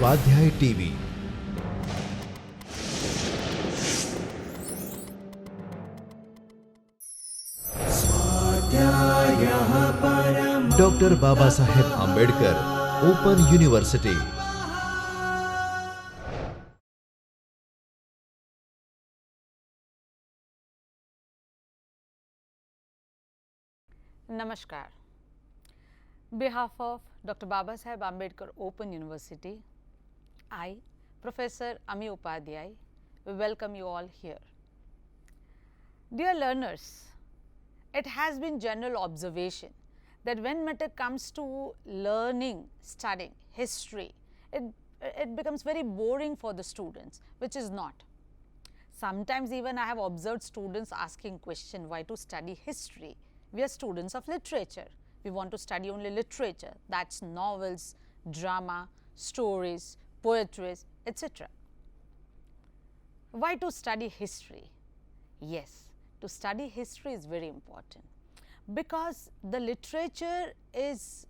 स्वाध्याय TV. Doctor Baba Saheb Ambedkar open university. Namaskar. Behalf of Dr. Baba Saheb Ambedkar Open University, I, Professor Ami Upadhyay, welcome you all here. Dear learners, it has been general observation that when matter comes to learning, studying history, it becomes very boring for the students, which is not. Sometimes even I have observed students asking question, why to study history? We are students of literature. We want to study only literature, that's novels, drama, stories, poetries, etc. Why to study history? Yes, to study history is very important because the literature is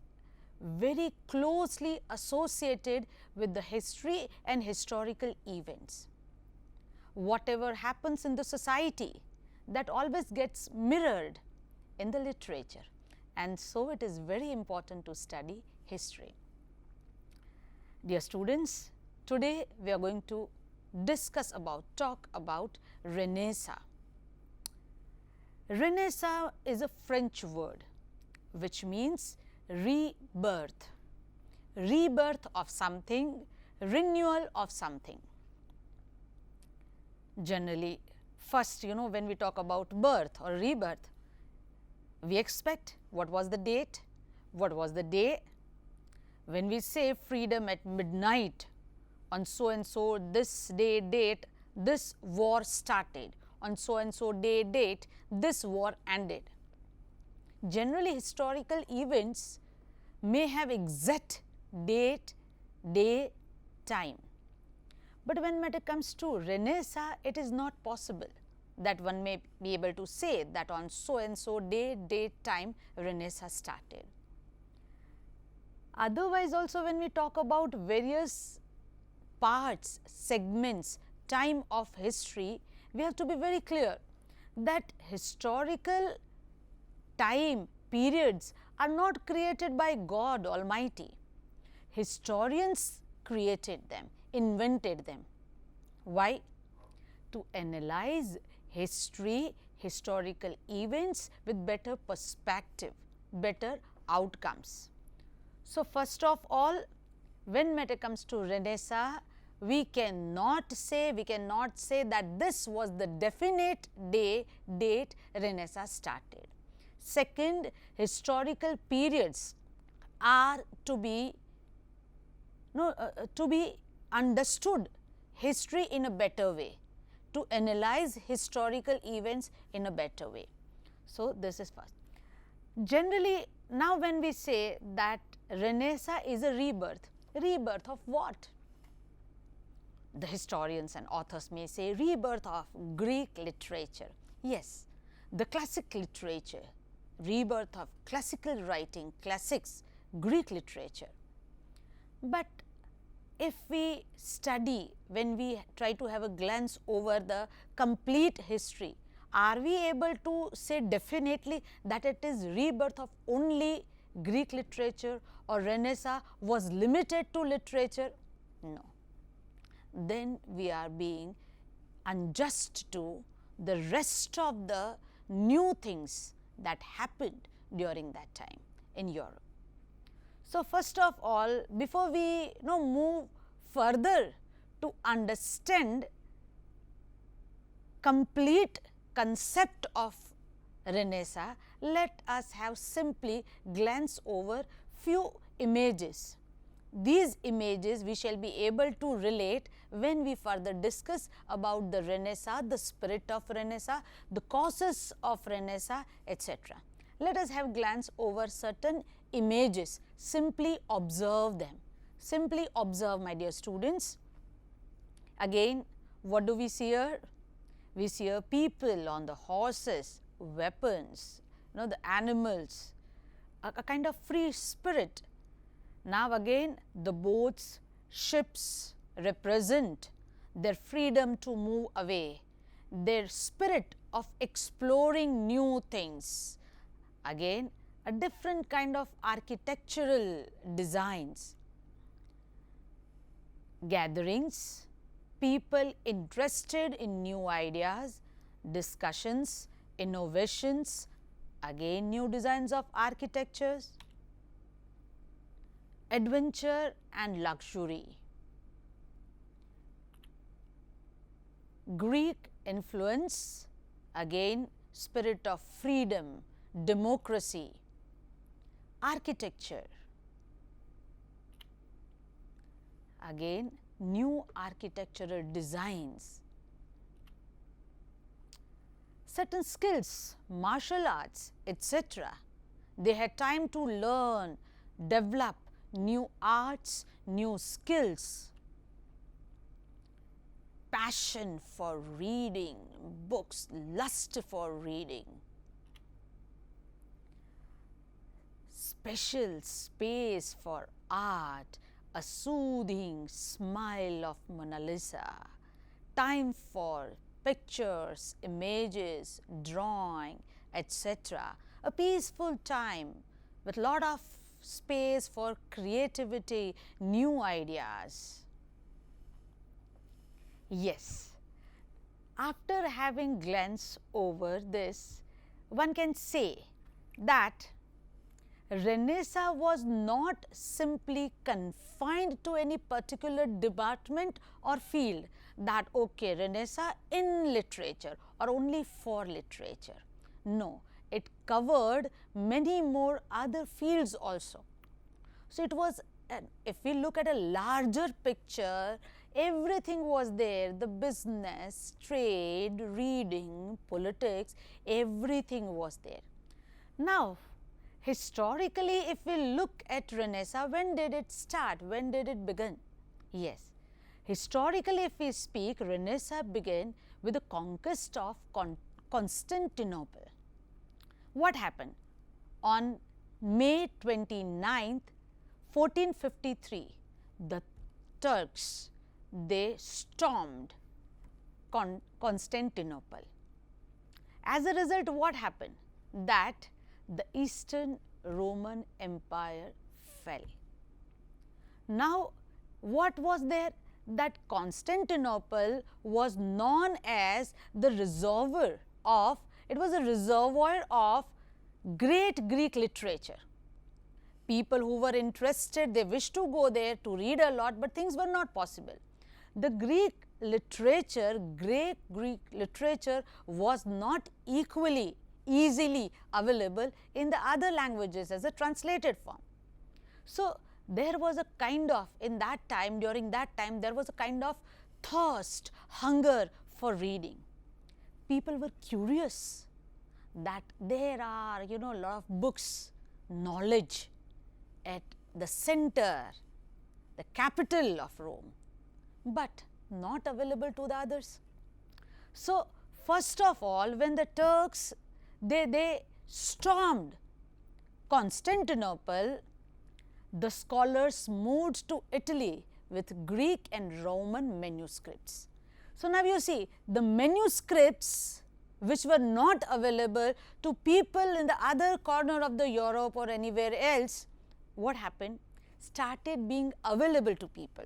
very closely associated with the history and historical events. Whatever happens in the society, that always gets mirrored in the literature, and so it is very important to study history. Dear students, today we are going to talk about Renaissance. Renaissance is a French word which means rebirth, rebirth of something, renewal of something. Generally, first, when we talk about birth or rebirth, we expect what was the date, what was the day. When we say freedom at midnight, on so and so this day date, this war started, on so and so day date, this war ended. Generally, historical events may have exact date, day, time. But when matter comes to Renaissance, it is not possible that one may be able to say that on so and so day, date, time, Renaissance started. Otherwise also, when we talk about various parts, segments, time of history, we have to be very clear that historical time periods are not created by God Almighty. Historians created them, invented them. Why? To analyze history, historical events with better perspective, better outcomes. So, first of all, when matter comes to Renaissance, we cannot say that this was the definite day, date Renaissance started. Second, historical periods are to be understood history in a better way, to analyze historical events in a better way. So, this is first. Generally, now when we say that Renaissance is a rebirth, rebirth of what? The historians and authors may say rebirth of Greek literature. Yes, the classic literature, rebirth of classical writing, classics, Greek literature. But if we study, when we try to have a glance over the complete history, are we able to say definitely that it is rebirth of only Greek literature or Renaissance was limited to literature? No. Then we are being unjust to the rest of the new things that happened during that time in Europe. So, first of all, before we move further to understand complete concept of Renaissance, let us have simply glance over few images. These images we shall be able to relate when we further discuss about the Renaissance, the spirit of Renaissance, the causes of Renaissance, etc. Let us have glance over certain images, simply observe them. Simply observe, my dear students. Again, what do we see here? We see here people on the horses, weapons, the animals, a kind of free spirit. Now again the boats, ships represent their freedom to move away, their spirit of exploring new things. Again, a different kind of architectural designs. Gatherings, people interested in new ideas, discussions, innovations, again new designs of architectures. Adventure and luxury. Greek influence, again spirit of freedom, democracy. Architecture, again new architectural designs. Certain skills, martial arts, etc. They had time to learn, develop new arts, new skills. Passion for reading books, lust for reading. Special space for art, a soothing smile of Mona Lisa. Time for pictures, images, drawing, etc. A peaceful time with lot of space for creativity, new ideas. Yes, after having glanced over this, one can say that Renaissance was not simply confined to any particular department or field, that okay, Renaissance in literature or only for literature. No, it covered many more other fields also. So, it was, if we look at a larger picture, everything was there, the business, trade, reading, politics, everything was there. Now, historically, if we look at Renaissance, when did it start? When did it begin? Yes, historically, if we speak, Renaissance began with the conquest of Constantinople. What happened? On May 29th, 1453, the Turks, they stormed Constantinople. As a result, what happened? That the Eastern Roman Empire fell. Now, what was there? That Constantinople was known as the reservoir of, it was a reservoir of great Greek literature. People who were interested, they wished to go there to read a lot, but things were not possible. The Greek literature, great Greek literature was not equally easily available in the other languages as a translated form. So, there was a kind of, in that time, during that time, there was a kind of thirst, hunger for reading. People were curious that there are, a lot of books, knowledge at the center, the capital of Rome, but not available to the others. So, first of all, when the Turks, they stormed Constantinople, the scholars moved to Italy with Greek and Roman manuscripts. So, now you see the manuscripts which were not available to people in the other corner of the Europe or anywhere else, what happened? Started being available to people.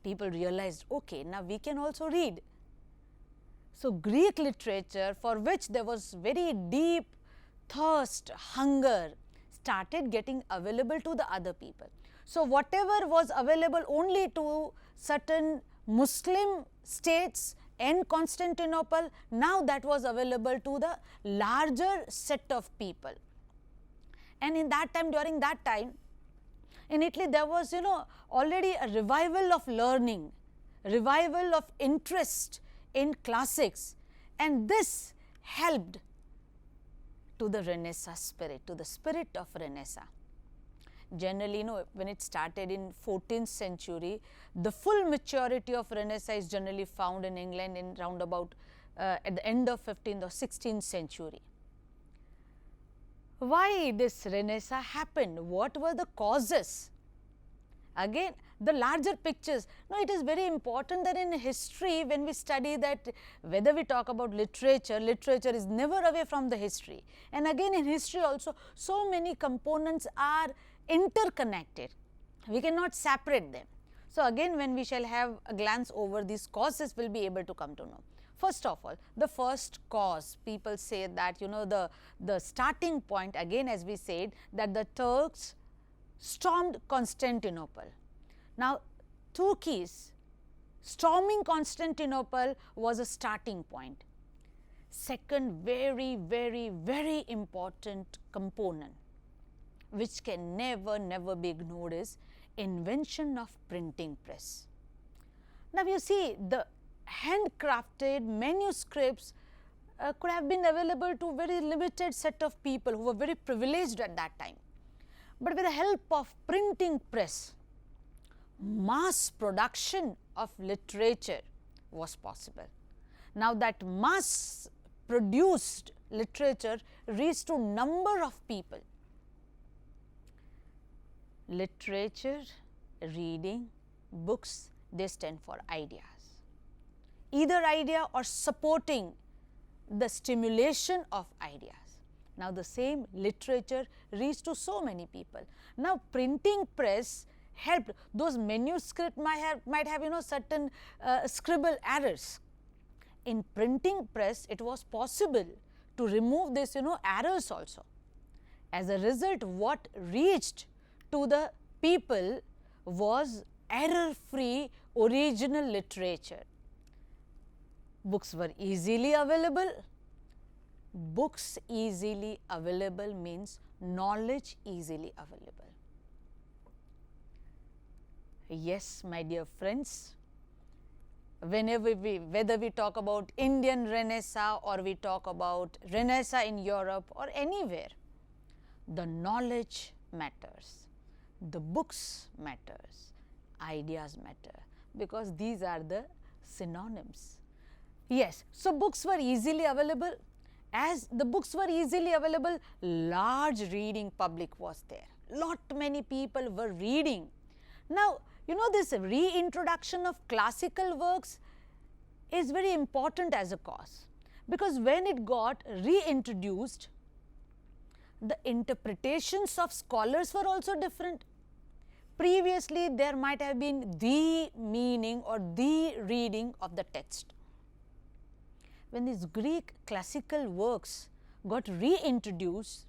People realized, okay, now we can also read. So, Greek literature, for which there was very deep thirst, hunger, started getting available to the other people. So, whatever was available only to certain Muslim states and Constantinople, now that was available to the larger set of people. And in that time, during that time, in Italy, there was, already a revival of learning, revival of interest in classics, and this helped to the Renaissance spirit, to the spirit of Renaissance. Generally, when it started in 14th century, the full maturity of Renaissance is generally found in England in round about at the end of 15th or 16th century. Why this Renaissance happened? What were the causes? Again, the larger pictures. No, it is very important that in history, when we study that, whether we talk about literature, literature is never away from the history. And again, in history also, so many components are interconnected. We cannot separate them. So, again, when we shall have a glance over these causes, we will be able to come to know. First of all, the first cause, people say that, you know, the starting point, again as we said, that the Turks stormed Constantinople. Now, Turkeys storming Constantinople was a starting point. Second very, very, very important component which can never be ignored is invention of printing press. Now, you see, the handcrafted manuscripts could have been available to very limited set of people who were very privileged at that time. But with the help of printing press, mass production of literature was possible. Now, that mass produced literature reached to number of people. Literature, reading, books, they stand for ideas. Either idea or supporting the stimulation of ideas. Now, the same literature reached to so many people. Now, printing press helped. Those manuscripts might have, you know, certain scribble errors. In printing press, it was possible to remove this, you know, errors also. As a result, what reached to the people was error-free original literature. Books were easily available. Books easily available means knowledge easily available. Yes, my dear friends, whether we talk about Indian Renaissance or we talk about Renaissance in Europe or anywhere, the knowledge matters, the books matters, ideas matter, because these are the synonyms. Yes, so books were easily available. As the books were easily available, large reading public was there. Lot many people were reading. Now, you know, this reintroduction of classical works is very important as a cause, because when it got reintroduced, the interpretations of scholars were also different. Previously, there might have been the meaning or the reading of the text. When these Greek classical works got reintroduced,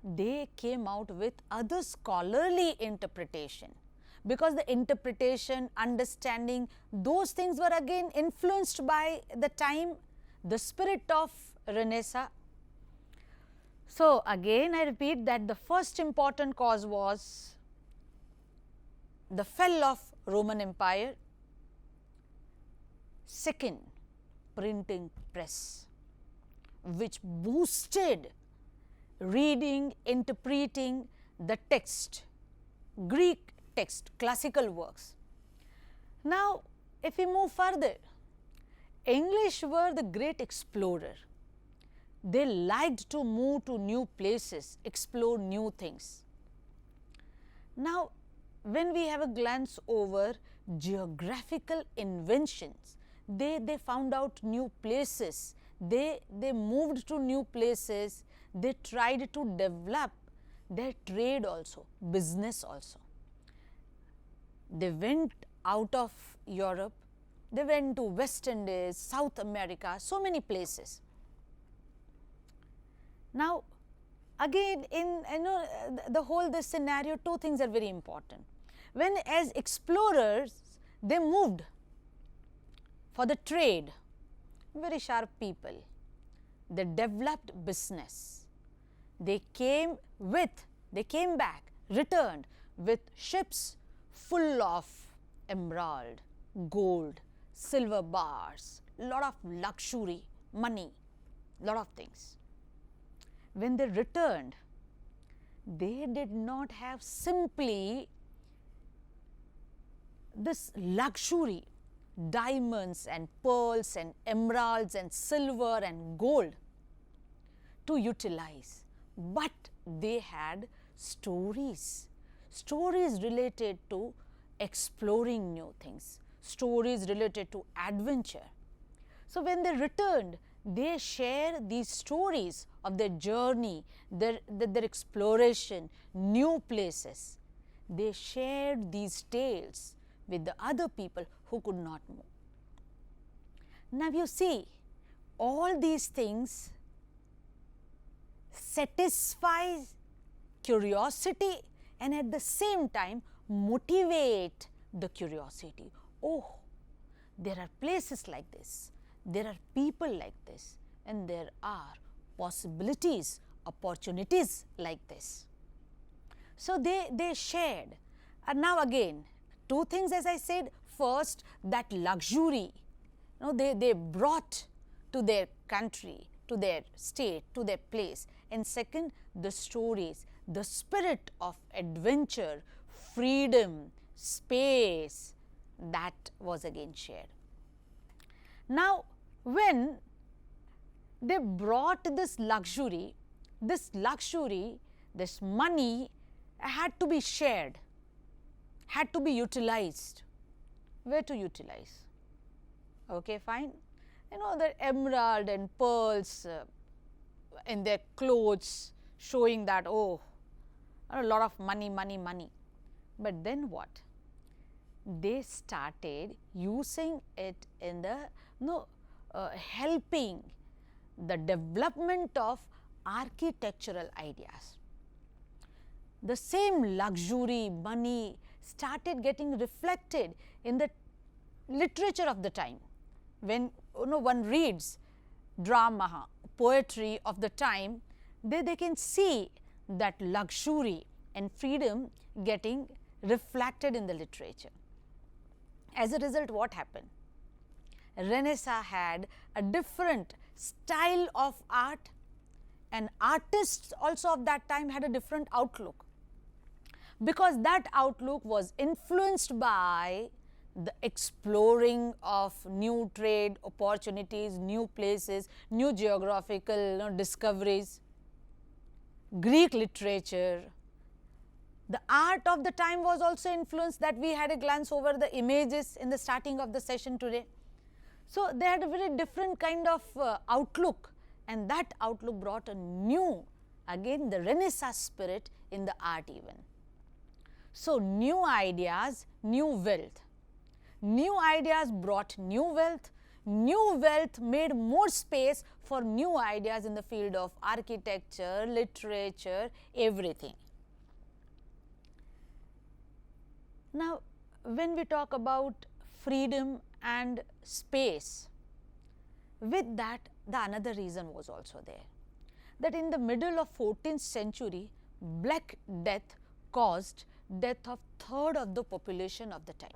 they came out with other scholarly interpretation, because the interpretation, understanding, those things were again influenced by the time, the spirit of Renaissance. So, again I repeat that the first important cause was the fall of Roman Empire. Second, printing press, which boosted reading, interpreting the text, Greek text, classical works. Now, if we move further, English were the great explorer. They liked to move to new places, explore new things. Now, when we have a glance over geographical inventions, they found out new places, they moved to new places, they tried to develop their trade also, business also. They went out of Europe, they went to West Indies, South America, so many places. Now, again in the whole this scenario, two things are very important. When as explorers, they moved for the trade, very sharp people, they developed business, they came back, returned with ships full of emerald, gold, silver bars, lot of luxury, money, lot of things. When they returned, they did not have simply this luxury, diamonds and pearls and emeralds and silver and gold to utilize, but they had stories, stories related to exploring new things, stories related to adventure. So, when they returned, they share these stories of their journey, their exploration, new places. They shared these tales with the other people who could not move. Now, you see, all these things satisfy curiosity and at the same time motivate the curiosity. Oh, there are places like this, there are people like this, and there are possibilities, opportunities like this. So, they shared. And now again, two things as I said. First, that luxury, they brought to their country, to their state, to their place. And second, the stories, the spirit of adventure, freedom, space, that was again shared. Now, when they brought this luxury, this money had to be shared, had to be utilized. Where to utilize? Okay, fine. The emerald and pearls in their clothes, showing that, oh, a lot of money. But then what? They started using it in the helping the development of architectural ideas. The same luxury, money started getting reflected in the literature of the time. When one reads drama, poetry of the time, they can see that luxury and freedom getting reflected in the literature. As a result, what happened? Renaissance had a different style of art, and artists also of that time had a different outlook, because that outlook was influenced by the exploring of new trade opportunities, new places, new geographical discoveries, Greek literature. The art of the time was also influenced, that we had a glance over the images in the starting of the session today. So, they had a very different kind of outlook, and that outlook brought a new, again the Renaissance spirit in the art even. So, new ideas, new wealth. New ideas brought new wealth made more space for new ideas in the field of architecture, literature, everything. Now, when we talk about freedom and space, with that the another reason was also there, that in the middle of 14th century, Black Death caused death of third of the population of the time.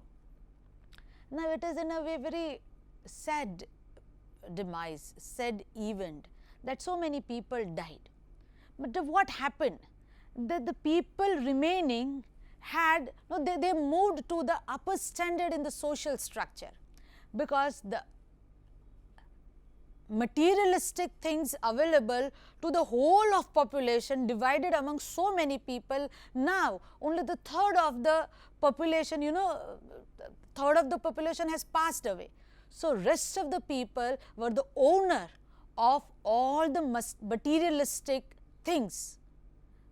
Now, it is in a way very sad demise, sad event, that so many people died. But what happened? That the people remaining had, they moved to the upper standard in the social structure, because the materialistic things available to the whole of population divided among so many people. Now, only the third of the population, third of the population has passed away. So, rest of the people were the owner of all the materialistic things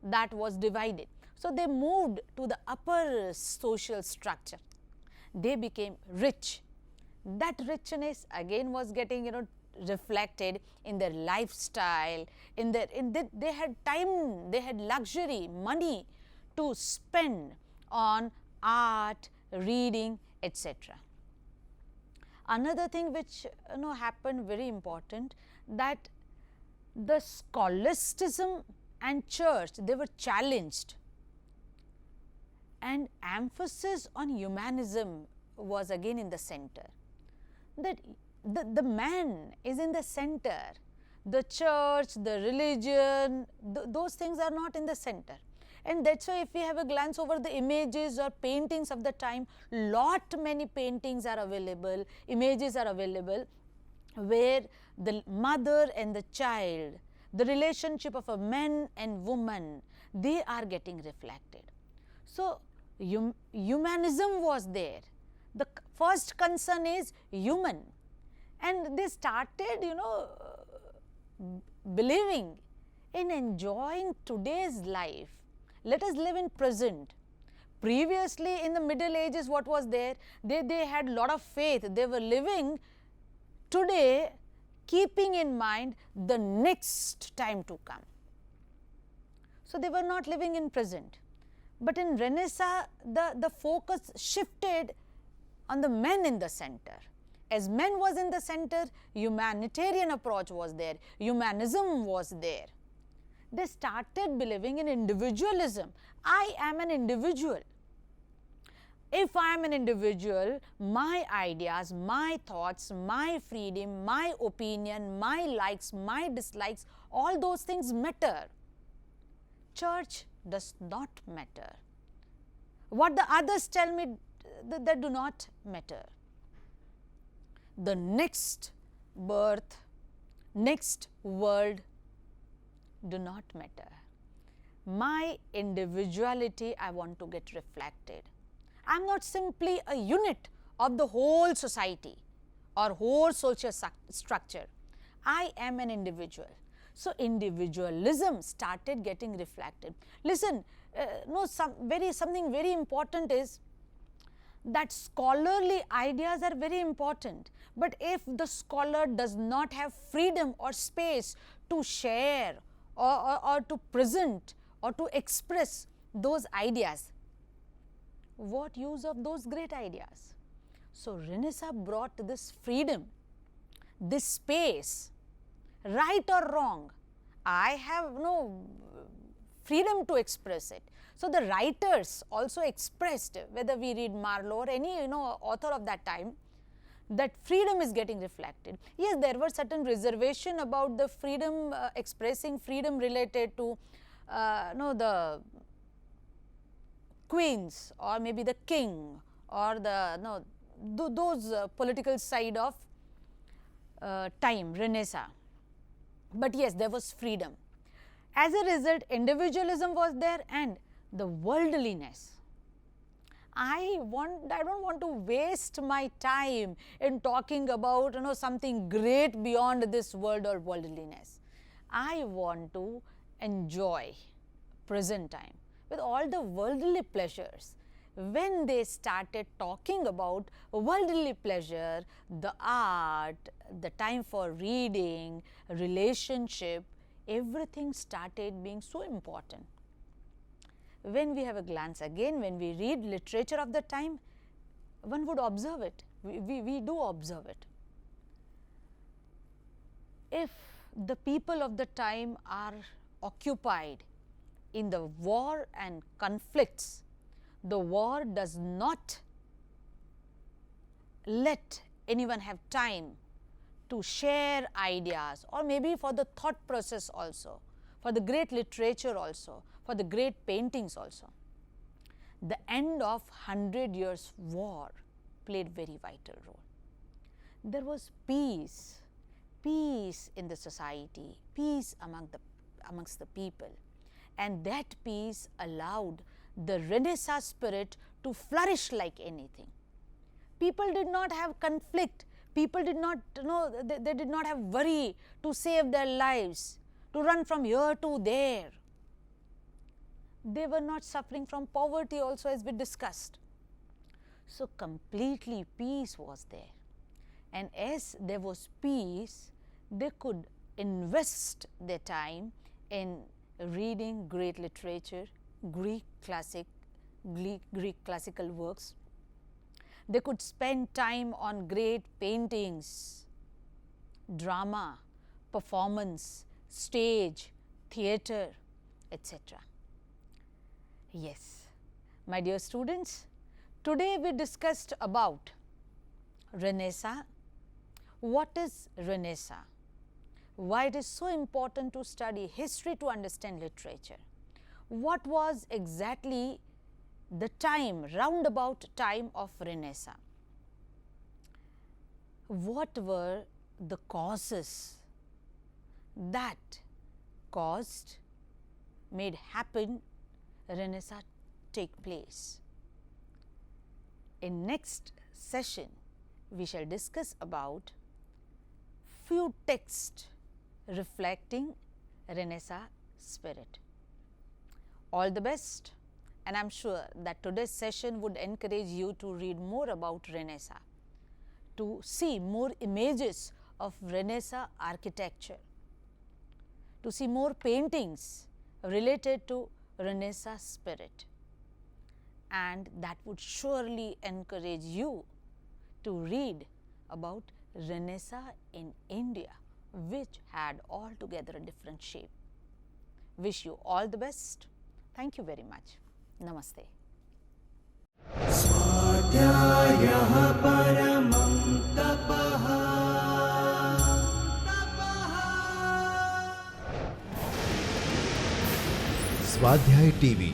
that was divided. So, they moved to the upper social structure. They became rich. That richness again was getting reflected in their lifestyle, they had time, they had luxury, money to spend on art, reading, etc. Another thing which happened very important, that the scholasticism and church, they were challenged, and emphasis on humanism was again in the center. That the man is in the center, the church, the religion, those things are not in the center. And that is why if we have a glance over the images or paintings of the time, lot many paintings are available, images are available, where the mother and the child, the relationship of a man and woman, they are getting reflected. So, humanism was there. The first concern is human, and they started, believing in enjoying today's life. Let us live in present. Previously in the Middle Ages, what was there? They had a lot of faith. They were living today, keeping in mind the next time to come. So, they were not living in present. But in Renaissance, the focus shifted on the men in the center. As men was in the center, humanitarian approach was there, humanism was there. They started believing in individualism. I am an individual. If I am an individual, my ideas, my thoughts, my freedom, my opinion, my likes, my dislikes, all those things matter. Church does not matter. What the others tell me, that do not matter. The next birth, next world do not matter. My individuality I want to get reflected. I am not simply a unit of the whole society or whole social structure. I am an individual. So, individualism started getting reflected. Listen, something very important is that scholarly ideas are very important, but if the scholar does not have freedom or space to share or to present or to express those ideas, what use of those great ideas? So, Renaissance brought this freedom, this space, right or wrong. I have no freedom to express it. So, the writers also expressed, whether we read Marlowe or any author of that time, that freedom is getting reflected. Yes, there were certain reservation about the freedom, expressing freedom related to the queens or maybe the king or those political side of time, Renaissance. But yes, there was freedom. As a result, individualism was there and the worldliness. I don't want to waste my time in talking about something great beyond this world or worldliness. I want to enjoy present time with all the worldly pleasures. When they started talking about worldly pleasure, the art, the time for reading, relationship, everything started being so important. When we have a glance again, when we read literature of the time, one would observe it. We do observe it. If the people of the time are occupied in the war and conflicts, the war does not let anyone have time to share ideas, or maybe for the thought process also, for the great literature also, for the great paintings also. The end of 100 years war played very vital role. There was peace in the society, peace amongst the people, and that peace allowed the Renaissance spirit to flourish like anything. People did not have conflict, people did not they did not have worry to save their lives, to run from here to there. They were not suffering from poverty also, as we discussed. So, completely peace was there, and as there was peace, they could invest their time in reading great literature, Greek classical works. They could spend time on great paintings, drama, performance, stage, theatre, etc. Yes, my dear students, today we discussed about Renaissance. What is Renaissance? Why it is so important to study history to understand literature? What was exactly the time, roundabout time of Renaissance? What were the causes that made happen Renaissance take place. In next session, we shall discuss about few texts reflecting Renaissance spirit. All the best, and I am sure that today's session would encourage you to read more about Renaissance, to see more images of Renaissance architecture, to see more paintings related to Renaissance spirit, and that would surely encourage you to read about Renaissance in India, which had altogether a different shape. Wish you all the best. Thank you very much. Namaste. स्वाध्यायः परमं तपः स्वाध्याय TV